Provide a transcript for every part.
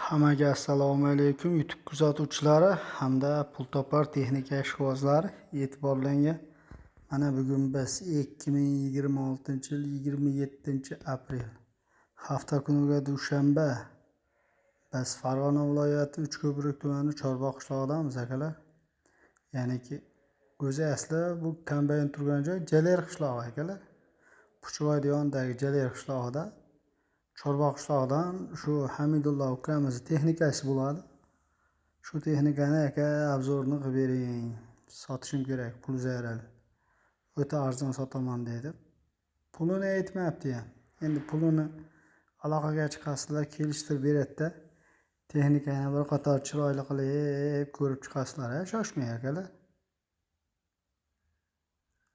Hammaga assalomu alaykum YouTube kuzatuvchilari hamda pul topar texnika ishqibozlari e'tiborlarga. Mana bugun biz 2026-yil 27-aprel hafta kuniga dushanba biz Farg'ona viloyati Uchko'prik tumani Chorvoq qishlog'idamiz akalar. Ya'niki o'zi asli bu kombayn turgan joy Jaler qishlog'i akalar. Puchvoy yonidagi Jaler qishlog'ida Chorvoq qishlog'idan shu Hamidullo ukamiz texnikasi bo'ladi. Shu texnikani aka obzorini qilib bering. Sotishim kerak, pul zarar. O'ta arzon sotaman dedi. Pulini aytmayapti ham. Endi pulini aloqaga chiqasizlar, kelishtirib beradi-da. Texnikani bir qator chiroyli qilib ko'rib chiqasizlar, shoshmang akalar.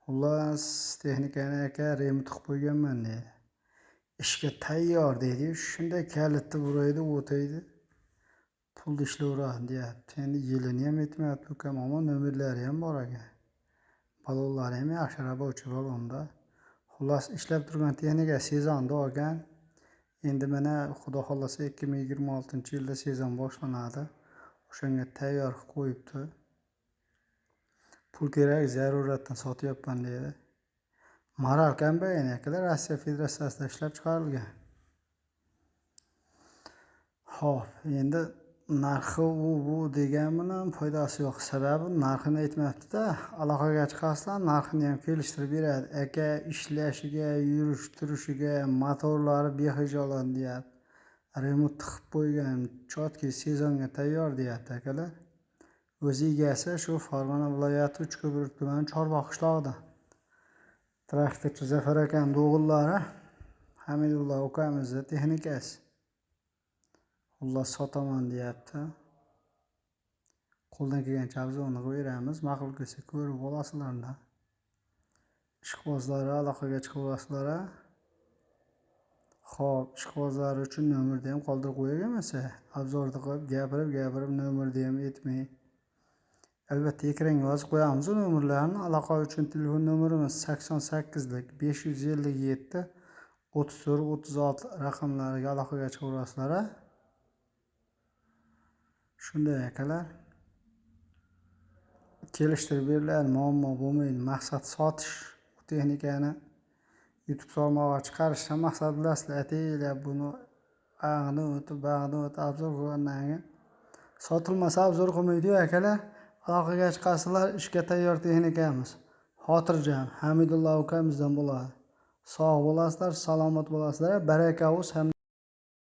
Xullas texnikani aka remont qilib qo'yganman dedi. İşga tayyor deydi. Shunday kalitni uraydi, o'taydi. Pulni ishlayveradi deyapti. Endi yilini ham aytmayapti ukam, ammo nomerlari ham bor ekan. Balonlari ham yaxshi rabochiy balonda. Xullas ishlab turgan texnika sezonda olgan. Endi mana xudo xolasa 2026-yilda sezon boshlanadi. O'shanga tayyor qilib qo'yibdi. Pul kerak, zaruratdan sotyapman dedi. Maral kombayn akalar Rossiya Federatsiyasida ishlab chiqarilgan. Xo'p, endi narxi bu degan bilan foydasi yo'q. Sababi narxini aytmayapti-da, aloqaga chiqasizlar, narxini ham kelishtirib beradi. Aka ishlashiga, yurish-turishiga, motorlari behijolat deyapti. Remont qilib qo'ygan, chotki sezonga tayyor deyapti akalar. O'zi egasi shu Farg'ona viloyati Uchko'prik tumani Chorvoq qishlog'idan. Traktorchi Zafar akam o'g'illari Hamidullo ukamizni texnikasi. Xullas sotaman deyapti. Qo'ldan kelgancha obzorini qilib beramiz. Ma'qul kelsa ko'rib olasizlar. Ishqibozlari aloqaga chiqib olasizlar. Xo'p, ishqibozlar uchun nomerni ham qoldirib qo'ygan emas. Obzorni qilib gapirib nomerni ham aytmay. Albatta ekranga yozib qo'yamiz nomerlarni. Aloqa uchun telefon nomerimiz 88lik 557 34 36 raqamlariga aloqaga chiqaverasizlar. Shunday akalar. Kelishtirib beriladi, muammo bo'lmaydi. Maqsad sotish. Bu texnikani YouTube tarmog'iga chiqarishdan maqsad bilasizlar. Aytinglar buni bag'ni o'tib obzor qilgandan keyin sotilmasa obzor qilmaydi-yu akalar. Aloqaga chiqasizlar, ishga tayyor texnikamiz. Xotirjam Hamidullo ukamizdan bo'ladi. Sog' bo'lasizlar, salomat bo'lasizlar. Baraka o'z hamda